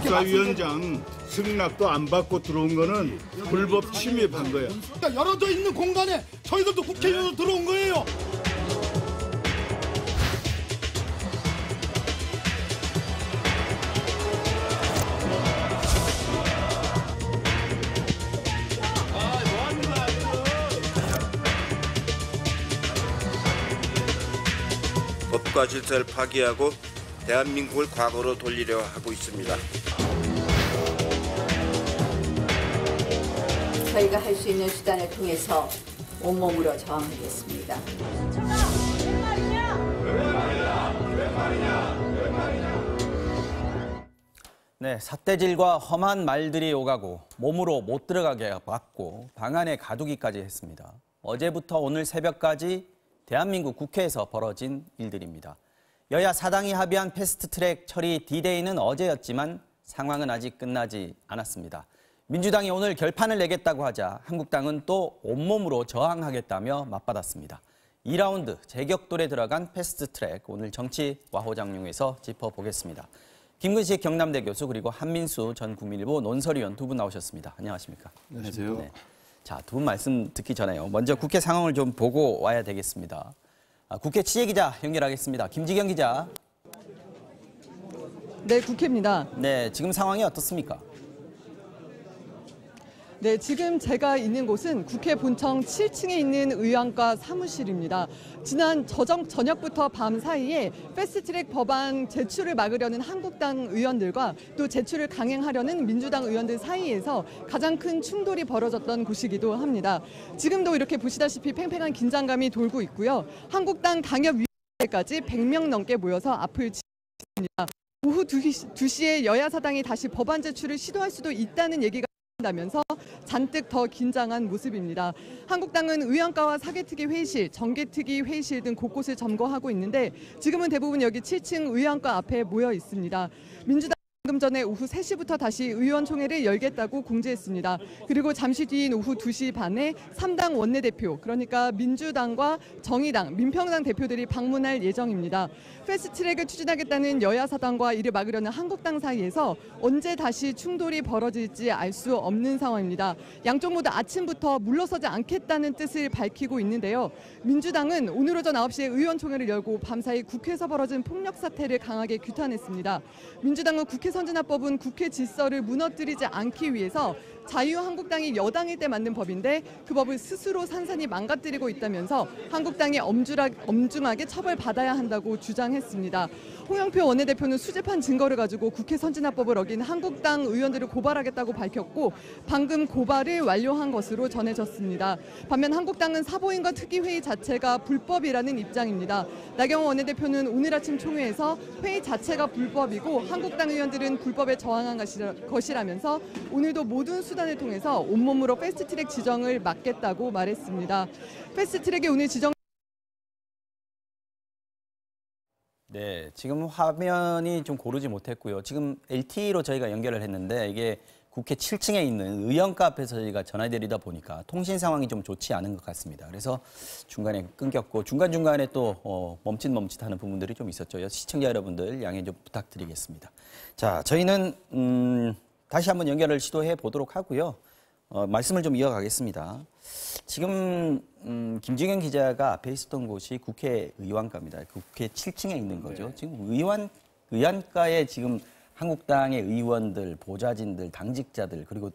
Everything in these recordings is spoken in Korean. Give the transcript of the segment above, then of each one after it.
법사위원장 승낙도 안 받고 들어온 거는 불법 침입한 거야. 그러니까 열어져 있는 공간에 저희들도 국회의원으로 들어온 거예요. 법과 질서를 파기하고 대한민국을 과거로 돌리려 하고 있습니다. 저희가 할 수 있는 수단을 통해서 온몸으로 저항하겠습니다. 네, 삿대질과 험한 말들이 오가고 몸으로 못 들어가게 막고 방 안에 가두기까지 했습니다. 어제부터 오늘 새벽까지 대한민국 국회에서 벌어진 일들입니다. 여야 사당이 합의한 패스트트랙 처리 D-Day는 어제였지만 상황은 아직 끝나지 않았습니다. 민주당이 오늘 결판을 내겠다고 하자 한국당은 또 온몸으로 저항하겠다며 맞받았습니다. 2라운드 재격돌에 들어간 패스트트랙, 오늘 정치 와호장룡에서 짚어보겠습니다. 김근식 경남대 교수 그리고 한민수 전 국민일보 논설위원 두 분 나오셨습니다. 안녕하십니까? 안녕하세요. 네. 자, 두 분 말씀 듣기 전에요. 먼저 국회 상황을 좀 보고 와야 되겠습니다. 국회 취재기자 연결하겠습니다. 김지경 기자. 네, 국회입니다. 네, 지금 상황이 어떻습니까? 네, 지금 제가 있는 곳은 국회 본청 7층에 있는 의안과 사무실입니다. 지난 저녁부터 밤 사이에 패스트트랙 법안 제출을 막으려는 한국당 의원들과 또 제출을 강행하려는 민주당 의원들 사이에서 가장 큰 충돌이 벌어졌던 곳이기도 합니다. 지금도 이렇게 보시다시피 팽팽한 긴장감이 돌고 있고요. 한국당 당협위원회까지 100명 넘게 모여서 앞을 치습니다. 오후 2시에 여야 사당이 다시 법안 제출을 시도할 수도 있다는 얘기가 다면서 잔뜩 더 긴장한 모습입니다. 한국당은 의안가와 사개특위 회의실, 정개특위 회의실 등 곳곳을 점거하고 있는데 지금은 대부분 여기 7층 의안가 앞에 모여 있습니다. 민주당 방금 전에 오후 3시부터 다시 의원총회를 열겠다고 공지했습니다. 그리고 잠시 뒤인 오후 2시 반에 3당 원내대표, 그러니까 민주당과 정의당, 민평당 대표들이 방문할 예정입니다. 패스트트랙을 추진하겠다는 여야 사당과 이를 막으려는 한국당 사이에서 언제 다시 충돌이 벌어질지 알 수 없는 상황입니다. 양쪽 모두 아침부터 물러서지 않겠다는 뜻을 밝히고 있는데요. 민주당은 오늘 오전 9시에 의원총회를 열고 밤사이 국회에서 벌어진 폭력 사태를 강하게 규탄했습니다. 민주당은 국회 선진화법은 국회 질서를 무너뜨리지 않기 위해서 자유한국당이 여당일 때 만든 법인데 그 법을 스스로 산산이 망가뜨리고 있다면서 한국당이 엄중하게 처벌받아야 한다고 주장했습니다. 홍영표 원내대표는 수집한 증거를 가지고 국회 선진화법을 어긴 한국당 의원들을 고발하겠다고 밝혔고 방금 고발을 완료한 것으로 전해졌습니다. 반면 한국당은 사보임과 특위회의 자체가 불법이라는 입장입니다. 나경원 원내대표는 오늘 아침 총회에서 회의 자체가 불법이고 한국당 의원들은 불법에 저항한 것이라면서 오늘도 모든 수단을 통해서 온몸으로 패스트트랙 지정을 막겠다고 말했습니다. 패스트트랙이 오늘 지정 네, 지금 화면이 좀 고르지 못했고요. 지금 LTE로 저희가 연결을 했는데 이게 국회 7층에 있는 의원가 앞에서 저희가 전화드리다 보니까 통신 상황이 좀 좋지 않은 것 같습니다. 그래서 중간에 끊겼고 중간중간에 또 멈칫멈칫하는 부분들이 좀 있었죠. 시청자 여러분들 양해 좀 부탁드리겠습니다. 자, 저희는 다시 한번 연결을 시도해 보도록 하고요. 말씀을 좀 이어가겠습니다. 지금 김지경 기자가 앞에 있었던 곳이 국회 의원가입니다. 국회 7층에 있는 거죠. 네. 지금 의원가에 지금 한국당의 의원들, 보좌진들, 당직자들 그리고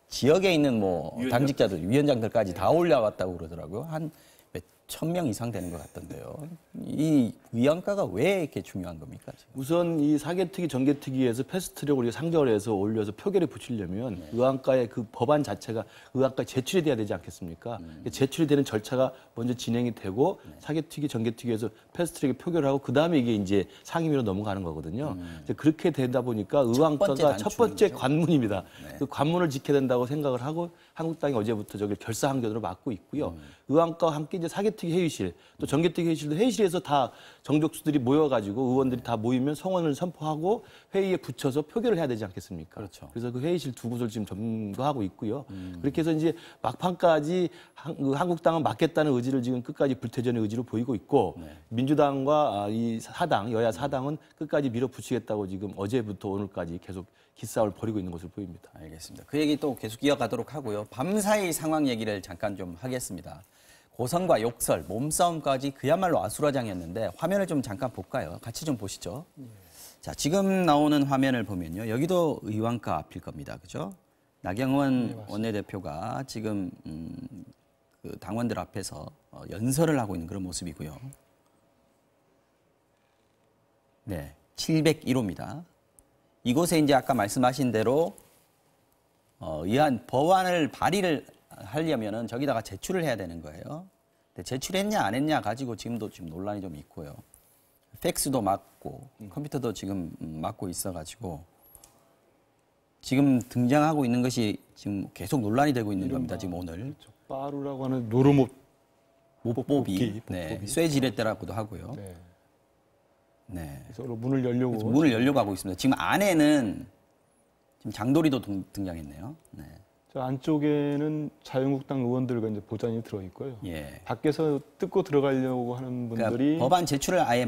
지역에 있는 당직자들, 위원장들까지 다 올라왔다고 그러더라고요. 한 몇 천 명 이상 되는 것 같던데요. 이 의원가가 왜 이렇게 중요한 겁니까? 지금? 우선 이 사개특위, 정개특위에서 패스트트랙을 우리가 상정해서 올려서 표결에 붙이려면 네. 의안가의 그 법안 자체가 의안가에 제출이 돼야 되지 않겠습니까? 제출이 되는 절차가 먼저 진행이 되고 네. 사개특위, 정개특위에서 패스트트랙에 표결을 하고 그다음에 이게 이제 상임위로 넘어가는 거거든요. 이제 그렇게 되다 보니까 의안가가 첫 번째 관문입니다. 네. 그 관문을 지켜야 된다고 생각을 하고 한국당이 어제부터 저기 결사항전으로 막고 있고요. 의안가와 함께 이제 사개특위 정개특위 회의실, 또 정개특위 회의실도 회의실에서 다 정족수들이 모여가지고 의원들이 다 모이면 성원을 선포하고 회의에 붙여서 표결을 해야 되지 않겠습니까? 그렇죠. 그래서 그 회의실 두 곳을 지금 점거하고 있고요. 그렇게 해서 이제 막판까지 한국당은 막겠다는 의지를 지금 끝까지 불태전의 의지로 보이고 있고 민주당과 이 사당, 여야 사당은 끝까지 밀어붙이겠다고 지금 어제부터 오늘까지 계속 기싸움을 벌이고 있는 것으로 보입니다. 알겠습니다. 그 얘기 또 계속 이어가도록 하고요. 밤사이 상황 얘기를 잠깐 좀 하겠습니다. 고성과 욕설, 몸싸움까지 그야말로 아수라장이었는데 화면을 좀 잠깐 볼까요? 같이 좀 보시죠. 자, 지금 나오는 화면을 보면요. 여기도 의왕가 앞일 겁니다. 그죠? 나경원 원내대표가 지금 그 당원들 앞에서 연설을 하고 있는 그런 모습이고요. 네, 701호입니다. 이곳에 이제 아까 말씀하신 대로 의안 법안을 발의를 하려면은 저기다가 제출을 해야 되는 거예요. 근데 제출했냐 안 했냐 가지고 지금 논란이 좀 있고요. 팩스도 막고 컴퓨터도 지금 막고 있어가지고 지금 등장하고 있는 것이 지금 계속 논란이 되고 있는 겁니다. 지금 오늘 빠루라고 하는 노르못 못법이, 네, 쇠지렛대라고도 하고요. 네. 네. 서로 문을 열려고 문을 열려고 하고 있습니다. 지금 안에는 지금 장도리도 등장했네요. 네. 저 안쪽에는 자유한국당 의원들과 이제 보좌관이 들어 있고요. 예. 밖에서 뜯고 들어가려고 하는 분들이 그러니까 법안 제출을 아예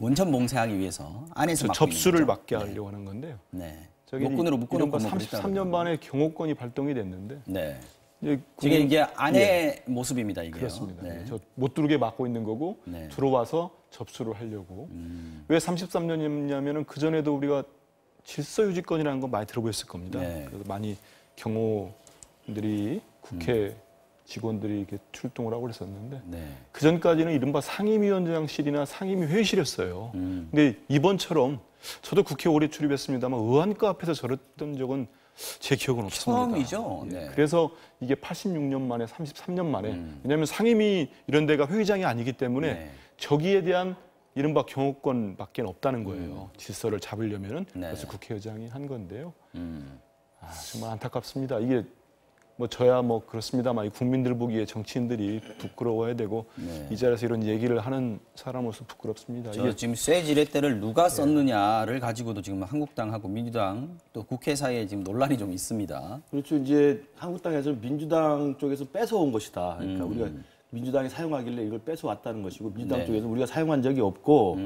원천 봉쇄하기 위해서 안에서 막고 접수를 있는 거죠. 막게 하려고 하는 건데요. 네. 저기 목군으로 묶어놓고 이른바 뭐 33년 만에 경호권이 발동이 됐는데 네. 이제 지금 이게 안의 모습입니다. 이게요. 그렇습니다. 네. 저 못 들어오게 막고 있는 거고 네. 들어와서 접수를 하려고. 왜 33년이냐면은 그 전에도 우리가 질서 유지권이라는 거 많이 들어보셨을 겁니다. 네. 그래서 많이 경호들이 국회 직원들이 이렇게 출동을 하고 그랬었는데 네. 그 전까지는 이른바 상임위원장실이나 상임위 회의실이었어요. 근데 이번처럼 저도 국회 오래 출입했습니다만 의안가 앞에서 저랬던 적은 제 기억은 없습니다. 처음이죠. 예. 네. 그래서 이게 86년 만에 33년 만에 왜냐하면 상임위 이런 데가 회의장이 아니기 때문에 네. 저기에 대한 이른바 경호권밖에 없다는 거예요. 질서를 잡으려면은 네. 그래서 국회의장이 한 건데요. 정말 안타깝습니다. 이게 뭐 저야 뭐 그렇습니다만 이 국민들 보기에 정치인들이 부끄러워야 되고 이 자리에서 이런 얘기를 하는 사람으로서 부끄럽습니다. 저 지금 쇠지렛대를 누가 썼느냐를 가지고도 지금 한국당하고 민주당 또 국회 사이에 지금 논란이 좀 있습니다. 그렇죠. 이제 한국당에서 민주당 쪽에서 뺏어온 것이다. 그러니까 우리가 민주당이 사용하길래 이걸 뺏어왔다는 것이고 민주당 네. 쪽에서 우리가 사용한 적이 없고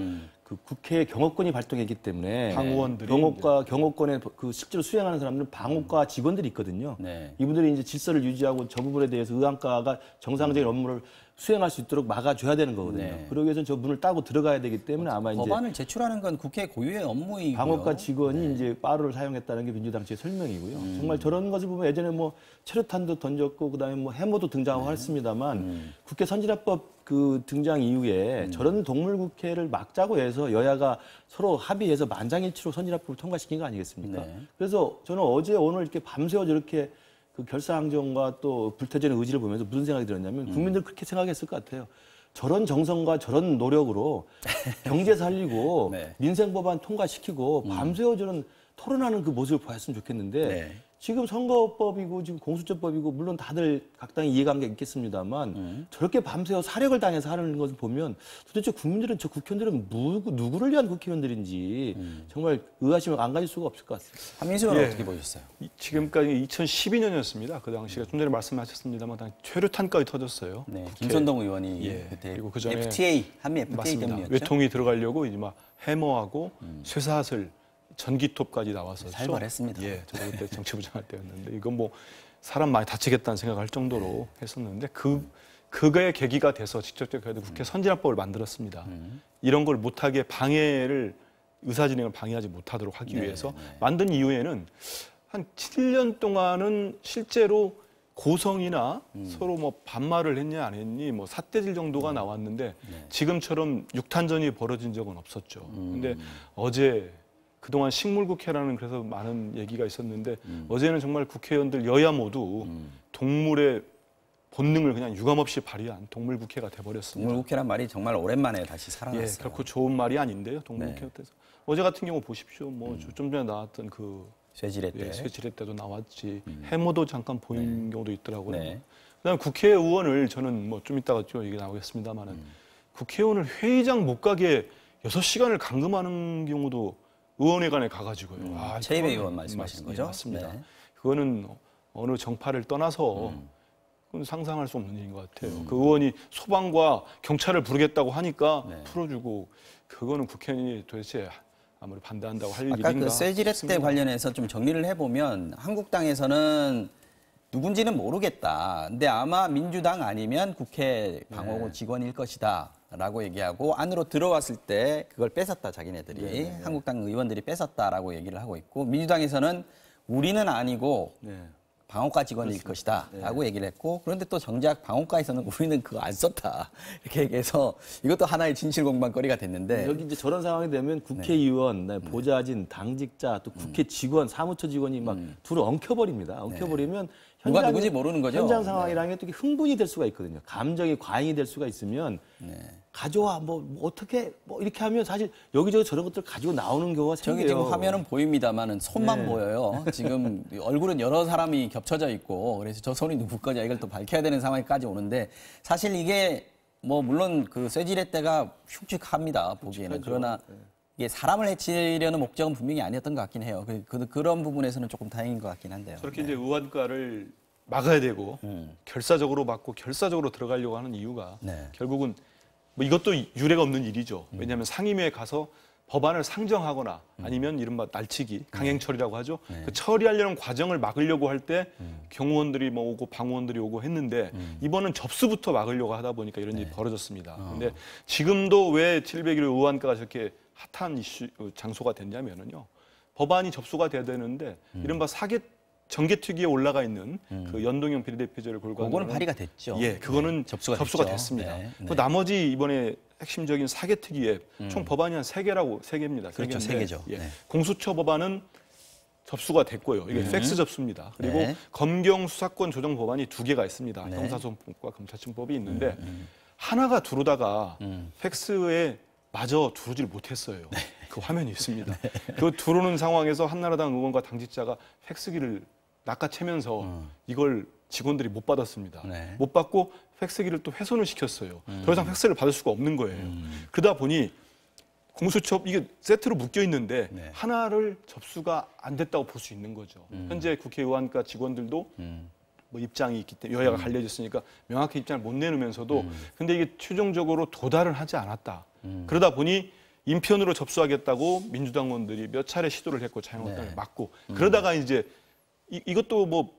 그 국회 경호권이 발동했기 때문에 방호원들이 경호권에 그 실제로 수행하는 사람들은 방호과 직원들이 있거든요. 네. 이분들이 이제 질서를 유지하고 저 부분에 대해서 의안과가 정상적인 업무를 수행할 수 있도록 막아줘야 되는 거거든요. 네. 그러기 위해서는 저 문을 따고 들어가야 되기 때문에 아마 이제 법안을 제출하는 건 국회 고유의 업무이고요. 방어과 직원이 이제 빠루를 사용했다는 게 민주당 측의 설명이고요. 정말 저런 것을 보면 예전에 뭐 체류탄도 던졌고 그다음에 뭐 해모도 등장하고 했습니다만 국회 선진화법 그 등장 이후에 저런 동물국회를 막자고 해서 여야가 서로 합의해서 만장일치로 선진화법을 통과시킨 거 아니겠습니까? 네. 그래서 저는 어제 오늘 이렇게 밤새워 저렇게 그 결사항전과 또 불태전의 의지를 보면서 무슨 생각이 들었냐면 국민들 그렇게 생각했을 것 같아요. 저런 정성과 저런 노력으로 경제 살리고 네. 민생 법안 통과시키고 밤새워 저런 토론하는 그 모습을 보였으면 좋겠는데 네. 지금 선거법이고 지금 공수처법이고 물론 다들 각 당이 이해관계가 있겠습니다만 저렇게 밤새워 사력을 당해서 하는 것을 보면 도대체 국민들은 저 국회의원들은 누구를 위한 국회의원들인지 정말 의아심을 안 가질 수가 없을 것 같습니다. 한민수 의원 예. 어떻게 보셨어요? 지금까지 2012년이었습니다. 그 당시가 좀 전에 말씀하셨습니다만 최루탄까지 터졌어요. 네, 국회. 김선동 의원이 예. 그때 그리고 그 전에 FTA 한미 FTA 맞습니다. 때문이었죠. 외통이 들어가려고 이제 막 해머하고 쇠사슬 전기톱까지 나와서 살벌했습니다. 예, 저도 그때 정치부장 할 때였는데 이건 뭐 사람 많이 다치겠다는 생각할 정도로 했었는데 그거의 계기가 돼서 직접적으로 국회 선진화법을 만들었습니다. 이런 걸 못하게 의사 진행을 방해하지 못하도록 하기 위해서 만든 이후에는 한 7년 동안은 실제로 고성이나 서로 뭐 반말을 했냐 안 했니 뭐 삿대질 정도가 나왔는데 지금처럼 육탄전이 벌어진 적은 없었죠. 근데 어제 그동안 식물국회라는 그래서 많은 얘기가 있었는데 어제는 정말 국회의원들 여야 모두 동물의 본능을 그냥 유감없이 발휘한 동물국회가 돼버렸습니다. 동물국회란 말이 정말 오랜만에 다시 예, 살아났어요. 결코 좋은 말이 아닌데요. 동물국회 네. 때서 어제 같은 경우 보십시오. 뭐 좀 전에 나왔던 그 쇠지뢰 때. 예, 쇠지뢰 때도 나왔지. 해무도 잠깐 보인 경우도 있더라고요. 네. 그다음 국회의원을 저는 뭐 좀 이따가 좀 얘기 나오겠습니다만은 국회의원을 회의장 못 가게 6시간을 감금하는 경우도 의원회관에 가가지고요. 최입의 그거는 의원 말씀하시는 거죠? 맞습니다. 네. 그거는 어느 정파를 떠나서 그건 상상할 수 없는 일인 것 같아요. 그 의원이 소방과 경찰을 부르겠다고 하니까 네. 풀어주고 그거는 국회의원이 도대체 아무리 반대한다고 할 아까 일인가 그 쇠지뢰 때 싶습니다. 관련해서 좀 정리를 해보면 한국당에서는 누군지는 모르겠다. 근데 아마 민주당 아니면 국회 방어구 직원일 것이다. 라고 얘기하고 안으로 들어왔을 때 그걸 뺏었다 자기네들이 한국당 의원들이 뺏었다라고 얘기를 하고 있고 민주당에서는 우리는 아니고 방어과 직원일 것이다 라고 얘기를 했고 그런데 또 정작 방어과에서는 우리는 그거 안 썼다 이렇게 얘기해서 이것도 하나의 진실 공방거리가 됐는데 여기 이제 저런 상황이 되면 국회의원, 보좌진, 당직자, 또 국회 직원, 사무처 직원이 막 둘을 엉켜버립니다. 엉켜버리면 누가 누군지 모르는 거죠. 현장 상황이라는 게 또 흥분이 될 수가 있거든요. 감정이 과잉이 될 수가 있으면 가져와 뭐 어떻게 뭐 이렇게 하면 사실 여기저기 저런 것들 가지고 나오는 경우가 생겨요. 저기 지금 화면은 보입니다만은 손만 보여요. 지금 얼굴은 여러 사람이 겹쳐져 있고 그래서 저 손이 누구 거냐 이걸 또 밝혀야 되는 상황까지 오는데 사실 이게 뭐 물론 그 쇠지뢰 때가 흉측합니다 보기에는 그러나 이게 사람을 해치려는 목적은 분명히 아니었던 것 같긴 해요. 그런 부분에서는 조금 다행인 것 같긴 한데요. 그렇게 이제 의원가를 막아야 되고 결사적으로 막고 결사적으로 들어가려고 하는 이유가 결국은 뭐 이것도 유례가 없는 일이죠. 왜냐하면 상임위에 가서 법안을 상정하거나 아니면 이른바 날치기, 강행처리라고 하죠. 그 처리하려는 과정을 막으려고 할 때 경호원들이 뭐 오고 방호원들이 오고 했는데 이번은 접수부터 막으려고 하다 보니까 이런 일이 벌어졌습니다. 근데 지금도 왜 700일 의원가가 저렇게 핫한 이슈 장소가 됐냐면은요. 법안이 접수가 돼야 되는데 이른바 정개특위에 올라가 있는 그 연동형 비례대표제를 골고루 그거는 발의가 됐죠. 예, 그거는 접수가 됐습니다. 그 나머지 이번에 핵심적인 사개특위에 총 법안이 한 3개입니다. 그렇죠, 3개죠. 예. 공수처 법안은 접수가 됐고요. 이게 팩스 접수입니다. 그리고 검경 수사권 조정 법안이 2개가 있습니다. 형사소송법과 검찰청법이 있는데 하나가 두르다가 팩스에 마저 두르질 못했어요. 그 화면이 있습니다. 그 두르는 상황에서 한나라당 의원과 당직자가 팩스기를 낚아채면서 이걸 직원들이 못 받았습니다. 못 받고 팩스기를 또 훼손을 시켰어요. 더 이상 팩스를 받을 수가 없는 거예요. 그러다 보니 공수처 이게 세트로 묶여 있는데 하나를 접수가 안 됐다고 볼 수 있는 거죠. 현재 국회의원과 직원들도 뭐 입장이 있기 때문에 여야가 갈려졌으니까 명확히 입장을 못 내놓으면서도 근데 이게 최종적으로 도달은 하지 않았다. 그러다 보니 인편으로 접수하겠다고 민주당 의원들이 몇 차례 시도를 했고 자유한국당을 막고 그러다가 이제 이것도 뭐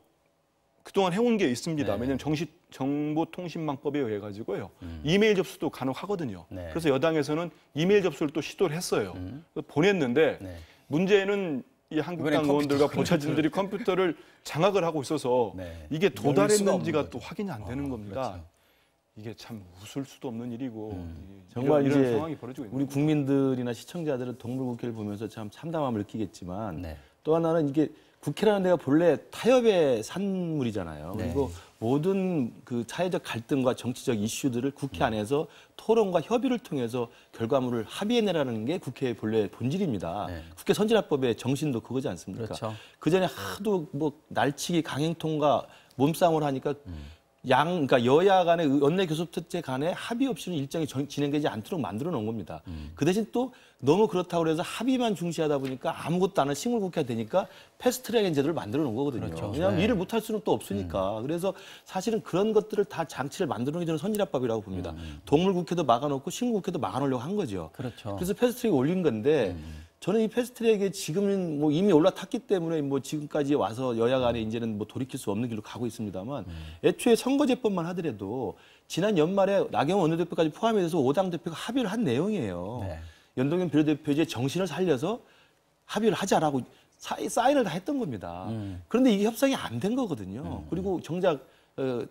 그동안 해온 게 있습니다. 왜냐하면 정보통신망법에 의해 가지고요. 이메일 접수도 가능하거든요. 그래서 여당에서는 이메일 접수를 또 시도를 했어요. 보냈는데 문제는 이 한국당 의원들과 보좌진들이 컴퓨터를 장악을 하고 있어서 이게 도달했는지가 또 확인이 안 되는 겁니다. 그렇죠. 이게 참 웃을 수도 없는 일이고 정말 이런 이제 상황이 벌어지고 있는 우리 국민들이나 시청자들은 동물국회를 보면서 참 참담함을 느끼겠지만 또 하나는 이게 국회라는 데가 본래 타협의 산물이잖아요. 그리고 모든 그 사회적 갈등과 정치적 이슈들을 국회 안에서 토론과 협의를 통해서 결과물을 합의해내라는 게 국회의 본래 본질입니다. 국회 선진화법의 정신도 그거지 않습니까? 그렇죠. 그전에 하도 뭐 날치기 강행통과 몸싸움을 하니까 그러니까 여야 간의 원내 교섭특제 간에 합의 없이는 일정이 진행되지 않도록 만들어 놓은 겁니다. 그 대신 또 너무 그렇다고 해서 합의만 중시하다 보니까 아무것도 안 하는 식물국회가 되니까 패스트트랙 제도를 만들어 놓은 거거든요. 그렇죠. 왜냐하면 일을 못할 수는 또 없으니까. 그래서 사실은 그런 것들을 다 장치를 만들어 놓기 전에 선진화법이라고 봅니다. 동물국회도 막아놓고 식물국회도 막아놓으려고 한 거죠. 그렇죠. 그래서 패스트트랙이 올린 건데 저는 이 패스트트랙에 지금은 뭐 이미 올라탔기 때문에 뭐 지금까지 와서 여야 간에 이제는 뭐 돌이킬 수 없는 길로 가고 있습니다만 애초에 선거제법만 하더라도 지난 연말에 나경원 원내대표까지 포함해서 5당 대표가 합의를 한 내용이에요. 연동형 비례대표제 정신을 살려서 합의를 하자라고 사인을 다 했던 겁니다. 그런데 이게 협상이 안 된 거거든요. 그리고 정작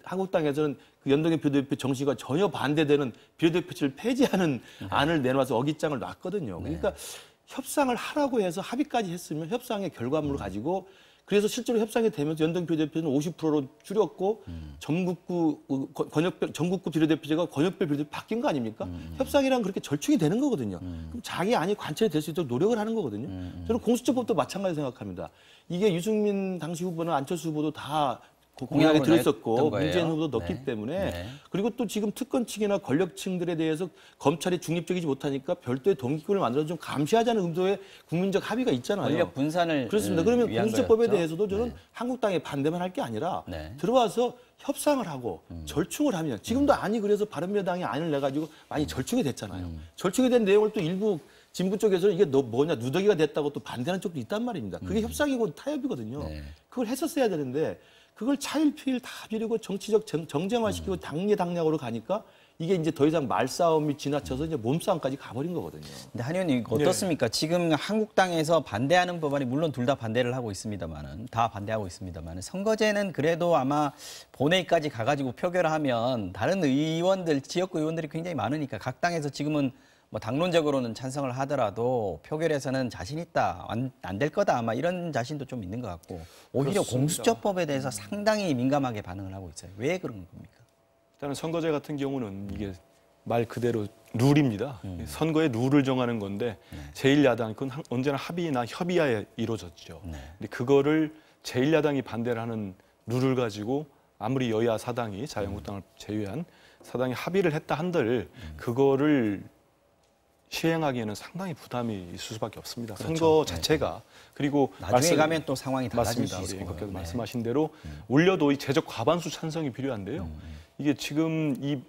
한국당에서는 그 연동형 비례대표 정신과 전혀 반대되는 비례대표제를 폐지하는 안을 내놔서 어깃장을 놨거든요. 그러니까 협상을 하라고 해서 합의까지 했으면 협상의 결과물을 가지고 그래서 실제로 협상이 되면서 연동표 대표는 50%로 줄였고 전국구 비례대표제가 권역별 비례대표 바뀐 거 아닙니까? 협상이란 그렇게 절충이 되는 거거든요. 그럼 자기 안이 관철이 될 수 있도록 노력을 하는 거거든요. 저는 공수처법도 마찬가지 생각합니다. 이게 유승민 당시 후보는 안철수 후보도 다 공약에 들었었고 문재인 후보도 넣기 네. 때문에 네. 그리고 또 지금 특권층이나 권력층들에 대해서 검찰이 중립적이지 못하니까 별도의 동기권을 만들어서 좀 감시하자는 의도의 국민적 합의가 있잖아요. 권력 분산을 그렇습니다. 그러면 위한 공수처법에 거였죠? 대해서도 저는 네. 한국당에 반대만 할 게 아니라 네. 들어와서 협상을 하고 절충을 하면 지금도 아니 그래서 바른미래당이 안을 내가지고 많이 절충이 됐잖아요. 절충이 된 내용을 또 일부 진보 쪽에서는 이게 너 뭐냐 누더기가 됐다고 또 반대하는 쪽도 있단 말입니다. 그게 협상이고 타협이거든요. 네. 그걸 했었어야 되는데 그걸 차일피일 다 비리고 정치적 정쟁화시키고 당리당략으로 가니까 이게 이제 더 이상 말싸움이 지나쳐서 이제 몸싸움까지 가버린 거거든요. 근데 한 의원님 이거 어떻습니까? 지금 한국당에서 반대하는 법안이 물론 둘 다 반대를 하고 있습니다만은 다 반대하고 있습니다만은 선거제는 그래도 아마 본회의까지 가가지고 표결하면 다른 의원들 지역구 의원들이 굉장히 많으니까 각 당에서 지금은 뭐 당론적으로는 찬성을 하더라도 표결에서는 자신 있다, 안 될 거다 아마 이런 자신도 좀 있는 것 같고 오히려 그렇습니다. 공수처법에 대해서 상당히 민감하게 반응을 하고 있어요. 왜 그런 겁니까? 일단은 선거제 같은 경우는 이게 말 그대로 룰입니다. 선거의 룰을 정하는 건데 제1야당 그건 언제나 합의나 협의하에 이루어졌죠. 근데 그거를 제1야당이 반대를 하는 룰을 가지고 아무리 여야 사당이 자유한국당을 제외한 사당이 합의를 했다 한들 그거를 시행하기에는 상당히 부담이 있을 수밖에 없습니다. 그렇죠. 선거 자체가 그리고 나중에 가면 또 상황이 달라질 맞습니다. 수 우리 있고 앵커께서 말씀하신 대로 올려도 이 제적 과반수 찬성이 필요한데요. 이게 지금 이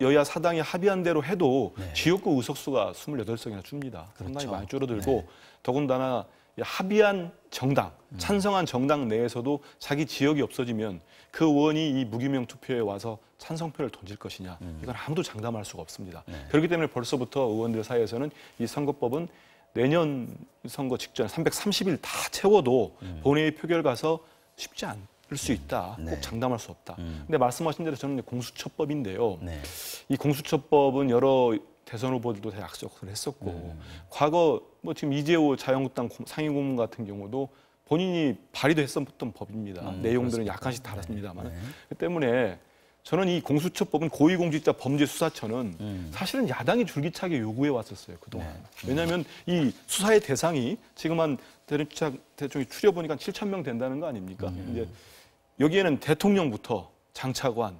여야 사당이 합의한 대로 해도 지역구 의석수가 28석이나 줍니다. 상당히 많이 줄어들고 더군다나 합의한 정당, 찬성한 정당 내에서도 자기 지역이 없어지면 그 의원이 이 무기명 투표에 와서 찬성표를 던질 것이냐 이건 아무도 장담할 수가 없습니다. 그렇기 때문에 벌써부터 의원들 사이에서는 이 선거법은 내년 선거 직전 330일 다 채워도 본회의 표결 가서 쉽지 않을 수 있다. 꼭 장담할 수 없다. 근데 말씀하신 대로 저는 공수처법인데요. 이 공수처법은 여러 대선 후보들도 다 약속을 했었고 과거 뭐 지금 이재호 자유한국당 상임고문 같은 경우도 본인이 발의도 했었던 법입니다. 내용들은 그렇습니까? 약간씩 다릅니다만. 그 때문에 저는 이 공수처법은 고위공직자 범죄수사처는 사실은 야당이 줄기차게 요구해 왔었어요, 그동안. 왜냐하면 이 수사의 대상이 지금 한 대통령이 추려보니까 7,000명 된다는 거 아닙니까? 이제 여기에는 대통령부터 장차관,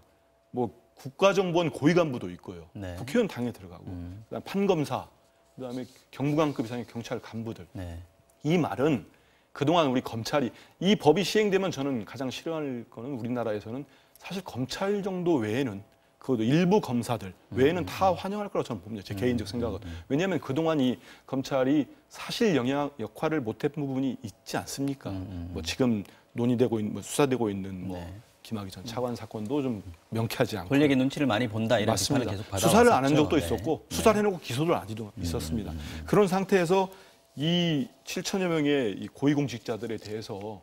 뭐 국가정보원 고위간부도 있고요. 네. 국회의원 당연히 들어가고, 그다음 판검사, 그다음에 경무관급 이상의 경찰 간부들. 네. 이 말은 그동안 우리 검찰이 이 법이 시행되면 저는 가장 싫어할 거는 우리나라에서는 사실 검찰 정도 외에는 그것도 일부 검사들 외에는 다 환영할 거라고 저는 봅니다. 제 개인적 생각은. 왜냐하면 그동안 이 검찰이 사실 영향 역할을 못한 부분이 있지 않습니까? 뭐 지금 논의되고 있는, 뭐 수사되고 있는 뭐 김학의 전 차관 사건도 좀 명쾌하지 않고. 권력의 눈치를 많이 본다 이런 비판을 맞습니다. 계속 받아왔었죠. 수사를 안 한 적도 네. 있었고 수사를 해놓고 기소를 안 해도 있었습니다. 그런 상태에서 이 7천여 명의 이 고위공직자들에 대해서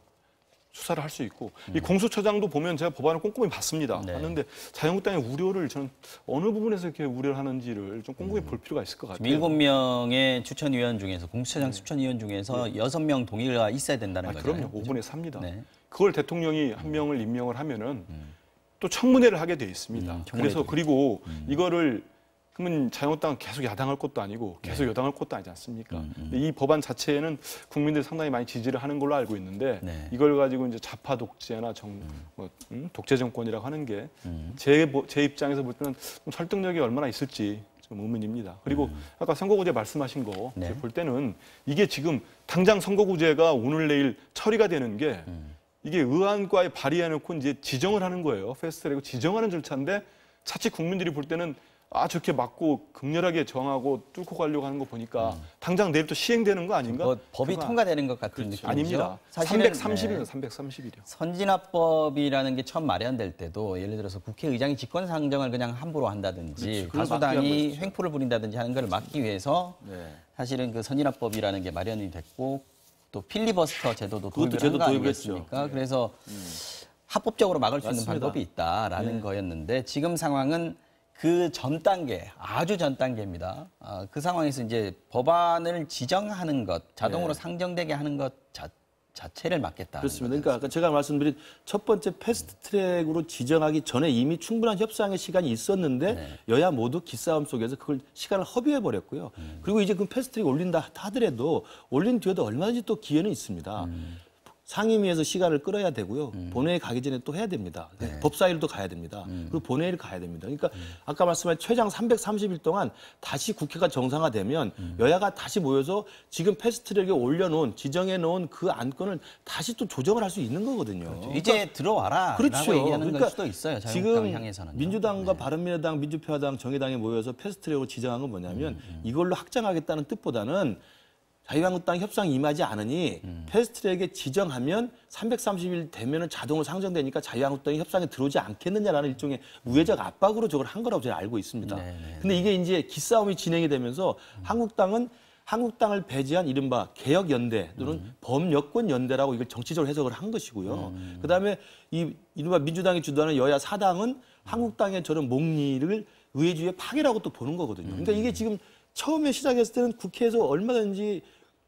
수사를 할 수 있고 이 공수처장도 보면 제가 법안을 꼼꼼히 봤습니다. 봤는데 자유한국당의 우려를 저는 어느 부분에서 이렇게 우려를 하는지를 좀 꼼꼼히 볼 필요가 있을 것 같아요. 7명의 추천위원 중에서 공수처장 추천위원 중에서 6명 동의가 있어야 된다는 거죠. 그럼요. 5분의 3입니다. 네. 그걸 대통령이 한 명을 임명을 하면은 또 청문회를 하게 돼 있습니다. 그래서 그리고 이거를 그러면 자유한국당은 계속 야당할 것도 아니고 계속 여당할 것도 아니지 않습니까? 이 법안 자체에는 국민들이 상당히 많이 지지를 하는 걸로 알고 있는데 이걸 가지고 이제 좌파 독재나 독재 정권이라고 하는 게 제 입장에서 볼 때는 좀 설득력이 얼마나 있을지 좀 의문입니다. 그리고 아까 선거구제 말씀하신 거 볼 때는 이게 지금 당장 선거구제가 오늘 내일 처리가 되는 게 이게 의안과에 발의해놓고 이제 지정을 하는 거예요. 패스트트랙으로 지정하는 절차인데 자칫 국민들이 볼 때는 저렇게 맞고 극렬하게 정하고 뚫고 가려고 하는 거 보니까 당장 내일부터 시행되는 거 아닌가? 뭐 법이 통과되는 것 같은 느낌이죠. 아닙니다. 사실은 330일은 330일이요. 선진화법이라는 게 처음 마련될 때도 예를 들어서 국회의장이 직권상정을 그냥 함부로 한다든지 그걸 막기 다수당이 위한 횡포를 부린다든지 하는 걸 막기 위해서 사실은 그 선진화법이라는 게 마련이 됐고 또 필리버스터 제도도 도입을 한 거 아니겠습니까? 그래서 합법적으로 막을 수 있는 맞습니다. 방법이 있다라는 거였는데 지금 상황은 그 전 단계, 아주 전 단계입니다. 그 상황에서 이제 법안을 지정하는 것, 자동으로 상정되게 하는 것 자체를 막겠다. 그렇습니다. 그러니까 아까 제가 말씀드린 첫 번째 패스트트랙으로 지정하기 전에 이미 충분한 협상의 시간이 있었는데 여야 모두 기싸움 속에서 그걸 시간을 허비해 버렸고요. 그리고 이제 그 패스트트랙 올린다 하더라도 올린 뒤에도 얼마든지 또 기회는 있습니다. 상임위에서 시간을 끌어야 되고요. 본회의 가기 전에 또 해야 됩니다. 법사위로도 가야 됩니다. 그리고 본회의를 가야 됩니다. 그러니까 아까 말씀하신 최장 330일 동안 다시 국회가 정상화되면 여야가 다시 모여서 지금 패스트트랙에 올려놓은 지정해놓은 그 안건을 다시 또 조정을 할 수 있는 거거든요. 그렇죠. 이제 들어와라. 그렇죠. 라고 얘기하는 그러니까 걸 수도 있어요. 자유한국당 지금 향해서는. 민주당과 바른미래당, 민주평화당, 정의당이 모여서 패스트트랙으로 지정한 건 뭐냐면 이걸로 확장하겠다는 뜻보다는 자유한국당 협상이 임하지 않으니 패스트트랙에 지정하면 330일 되면은 자동으로 상정되니까 자유한국당이 협상에 들어오지 않겠느냐라는 일종의 우회적 압박으로 저걸 한 거라고 제가 알고 있습니다. 근데 이게 이제 기싸움이 진행이 되면서 한국당을 배제한 이른바 개혁연대 또는 범여권연대라고 이걸 정치적으로 해석을 한 것이고요. 그다음에 이 이른바 민주당이 주도하는 여야 4당은 한국당의 저런 목리를 의회주의의 파괴라고 또 보는 거거든요. 그러니까 이게 지금 처음에 시작했을 때는 국회에서 얼마든지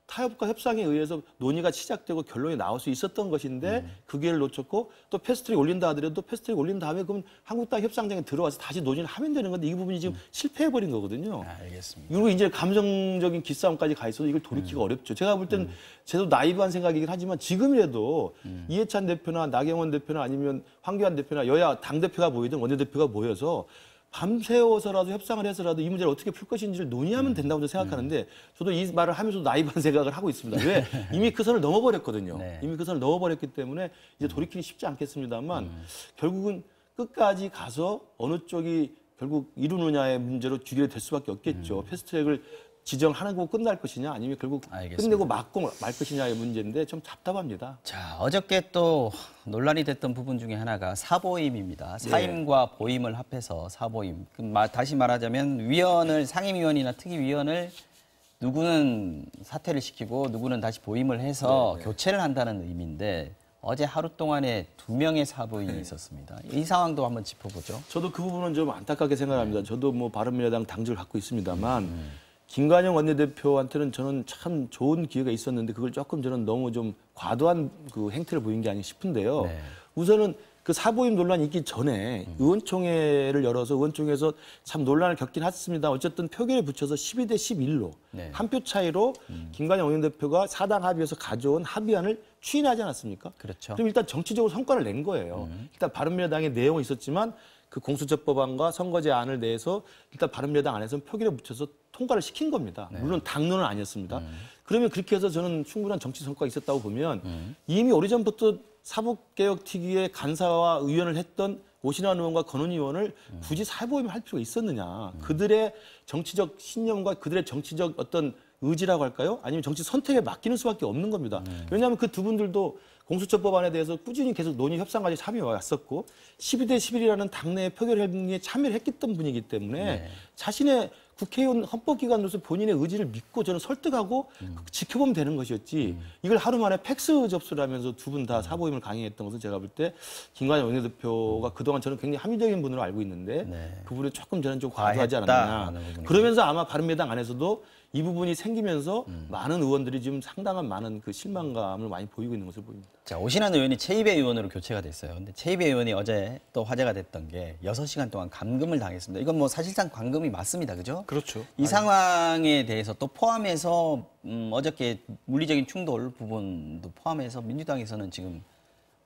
타협과 협상에 의해서 논의가 시작되고 결론이 나올 수 있었던 것인데 그 기회를 놓쳤고 또 패스트트랙 올린다 하더라도 패스트트랙 올린 다음에 그럼 한국당 협상장에 들어와서 다시 논의를 하면 되는 건데 이 부분이 지금 실패해버린 거거든요. 알겠습니다. 그리고 이제 감정적인 기싸움까지 가 있어도 이걸 돌이키기가 어렵죠. 제가 볼 때는 저도 나이브한 생각이긴 하지만 지금이라도 이해찬 대표나 나경원 대표나 아니면 황교안 대표나 여야 당대표가 모이든 원내대표가 모여서 밤새워서라도 협상을 해서라도 이 문제를 어떻게 풀 것인지를 논의하면 된다고 저는 생각하는데 저도 이 말을 하면서도 나이브한 생각을 하고 있습니다. 왜? 이미 그 선을 넘어버렸거든요. 네. 이미 그 선을 넘어버렸기 때문에 이제 돌이키기 쉽지 않겠습니다만 결국은 끝까지 가서 어느 쪽이 결국 이루느냐의 문제로 주기로 될 수밖에 없겠죠. 패스트트랙을 지정하는 거 끝날 것이냐 아니면 결국 알겠습니다. 끝내고 막고 말 것이냐의 문제인데 좀 답답합니다. 자, 어저께 또 논란이 됐던 부분 중에 하나가 사보임입니다. 사임과 보임을 합해서 사보임. 다시 말하자면 위원을 상임위원이나 특위위원을 누구는 사퇴를 시키고 누구는 다시 보임을 해서 교체를 한다는 의미인데 어제 하루 동안에 2명의 사보임이 있었습니다. 이 상황도 한번 짚어보죠. 저도 그 부분은 좀 안타깝게 생각합니다. 저도 뭐 바른미래당 당직을 갖고 있습니다만 김관영 원내대표한테는 저는 참 좋은 기회가 있었는데 그걸 조금 저는 너무 좀 과도한 그 행태를 보인 게 아닌가 싶은데요. 우선은 그 사보임 논란이 있기 전에 의원총회를 열어서 의원총회에서 참 논란을 겪긴 했습니다. 어쨌든 표결에 붙여서 12대 11로 한 표 차이로 김관영 원내대표가 사당 합의에서 가져온 합의안을 추인하지 않았습니까? 그렇죠. 그럼 일단 정치적으로 성과를 낸 거예요. 일단 바른미래당의 내용은 있었지만 그 공수처법안과 선거제안을 내서 일단 바른미래당 안에서는 표결에 붙여서 통과를 시킨 겁니다. 물론 당론은 아니었습니다. 그러면 그렇게 해서 저는 충분한 정치 성과가 있었다고 보면 이미 오래전부터 사법개혁특위의 간사와 의원을 했던 오신환 의원과 권은희 의원을 굳이 사보임을 할 필요가 있었느냐. 그들의 정치적 신념과 그들의 정치적 어떤 의지라고 할까요? 아니면 정치 선택에 맡기는 수밖에 없는 겁니다. 왜냐하면 그 두 분들도 공수처법안에 대해서 꾸준히 계속 논의 협상까지 참여해 왔었고 12대 11이라는 당내 표결협의에 참여를 했던 분이기 때문에 자신의 국회의원 헌법기관으로서 본인의 의지를 믿고 저는 설득하고 지켜보면 되는 것이었지 이걸 하루 만에 팩스 접수를 하면서 두 분 다 사보임을 강행했던 것은 제가 볼 때 김관영 원내대표가 그동안 저는 굉장히 합리적인 분으로 알고 있는데 그 부분이 조금 저는 좀 과도하지 않았느냐. 그러면서 아마 바른미래당 안에서도 이 부분이 생기면서 많은 의원들이 지금 상당한 많은 그 실망감을 많이 보이고 있는 것을 보입니다. 자, 오신환 의원이 최이배 의원으로 교체가 됐어요. 근데 최이배 의원이 어제 또 화제가 됐던 게 6시간 동안 감금을 당했습니다. 이건 뭐 사실상 감금이 맞습니다. 그죠? 그렇죠. 이 상황에 대해서 또 포함해서 어저께 물리적인 충돌 부분도 포함해서 민주당에서는 지금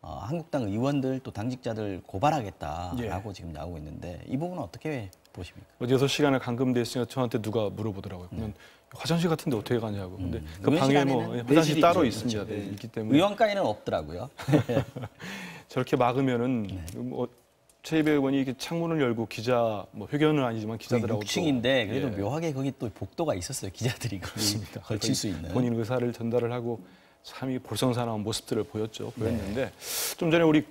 한국당 의원들 또 당직자들 고발하겠다라고 지금 나오고 있는데 이 부분은 어떻게 보십니까? 어제 6시간을 감금돼 있으니까 저한테 누가 물어보더라고요. 그러면 화장실 같은데 어떻게 가냐고. 근데 그 방에 뭐 화장실이 따로 있습니다. 있기 때문에 의원가에는 없더라고요. 저렇게 막으면은 뭐 최이배 의원이 이렇게 창문을 열고 기자 뭐 회견은 아니지만 기자들하고 6층인데 그래도 묘하게 거기 또 복도가 있었어요. 기자들이 그렇습니다. 걸칠 수 있는 본인 의사를 전달을 하고 참 이 볼썽사나운 모습들을 보였는데 좀 전에 우리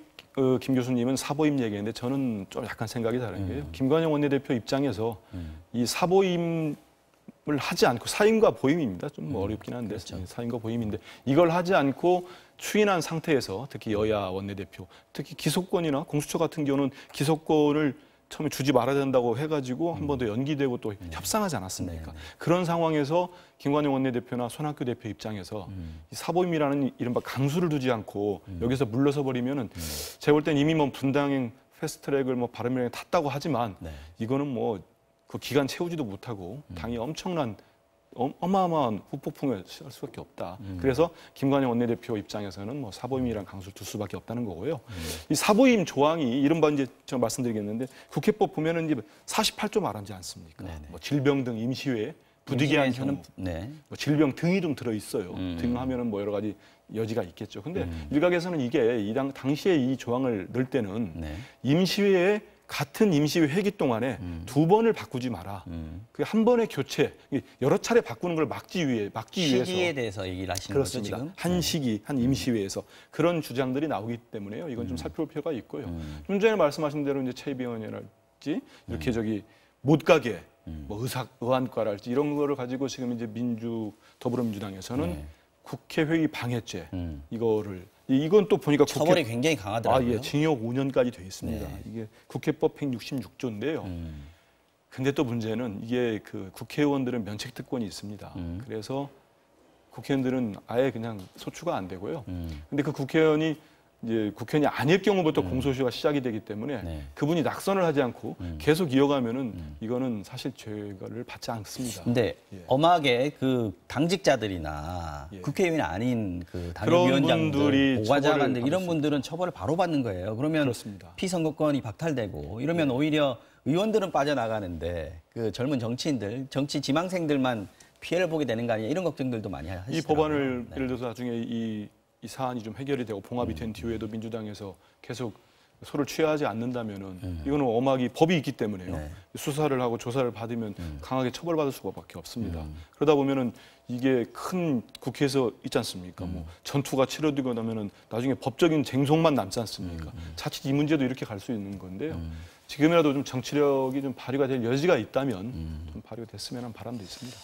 김 교수님은 사보임 얘기했는데 저는 좀 약간 생각이 다른 게요. 김관영 원내대표 입장에서 이 사보임을 하지 않고 사임과 보임입니다. 좀 어렵긴 한데 그렇죠. 사임과 보임인데 이걸 하지 않고 추인한 상태에서 특히 여야 원내대표, 특히 기소권이나 공수처 같은 경우는 기소권을 처음에 주지 말아야 된다고 해가지고 한 번 더 연기되고 또 협상하지 않았습니까? 그런 상황에서 김관영 원내대표나 손학규 대표 입장에서 이 사보임이라는 이른바 강수를 두지 않고 여기서 물러서 버리면은 제가 볼 땐 이미 뭐 분당행 패스트트랙을 뭐 바른미래당이 탔다고 하지만 이거는 뭐 그 기간 채우지도 못하고 당이 엄청난 어마어마한 후폭풍을 할 수밖에 없다. 그래서 김관영 원내대표 입장에서는 뭐 사보임이란 강수를 둘 수밖에 없다는 거고요. 이 사보임 조항이 이른바 이제 제가 말씀드리겠는데 국회법 보면은 이제 48조 말하지 않습니까? 뭐 질병 등 임시외 부득이한 경우, 뭐 질병 등이 좀 들어 있어요. 등 하면은 뭐 여러 가지 여지가 있겠죠. 근데 일각에서는 이게 당시에 이 조항을 넣을 때는 임시외에 같은 임시회 회기 동안에 두 번을 바꾸지 마라. 그 한 번의 교체, 여러 차례 바꾸는 걸 막기 위해서 시기에 대해서 얘기를 하시는 그렇습니다. 거죠, 지금? 한 시기, 한 임시회에서 그런 주장들이 나오기 때문에요. 이건 좀 살펴볼 필요가 있고요. 좀 전에 말씀하신 대로 이제 최비원이랄지 이렇게 저기 못 가게 뭐 의안과랄지 이런 거를 가지고 지금 이제 더불어민주당에서는 국회 회의 방해죄 이건 또 보니까 처벌이 굉장히 강하더라고요. 예, 징역 5년까지 돼 있습니다. 이게 국회법 166조인데요. 근데 또 문제는 이게 그 국회의원들은 면책 특권이 있습니다. 그래서 국회의원들은 아예 그냥 소추가 안 되고요. 근데 그 국회의원이 아닐 경우부터 공소시효가 시작이 되기 때문에 그분이 낙선을 하지 않고 계속 이어가면은 이거는 사실 죄를 받지 않습니다. 근데 엄하게 그 당직자들이나 국회의원이 아닌 그 당협위원장들, 보좌관들 이런 분들은 처벌을 바로 받는 거예요. 그러면 그렇습니다. 피선거권이 박탈되고 이러면 오히려 의원들은 빠져나가는데 그 젊은 정치인들, 정치 지망생들만 피해를 보게 되는 거 아니냐 이런 걱정들도 많이 하시더라고요. 이 법안을 예를 들어서 나중에 이 사안이 좀 해결이 되고 봉합이 된 뒤에도 민주당에서 계속 소를 취하지 않는다면은 이거는 엄하게 법이 있기 때문에요. 수사를 하고 조사를 받으면 강하게 처벌받을 수밖에 없습니다. 그러다 보면은 이게 큰 국회에서 있지 않습니까? 뭐 전투가 치러지고 나면은 나중에 법적인 쟁송만 남지 않습니까? 자칫 이 문제도 이렇게 갈 수 있는 건데요. 지금이라도 좀 정치력이 좀 발휘가 될 여지가 있다면 좀 발휘가 됐으면 하는 바람도 있습니다.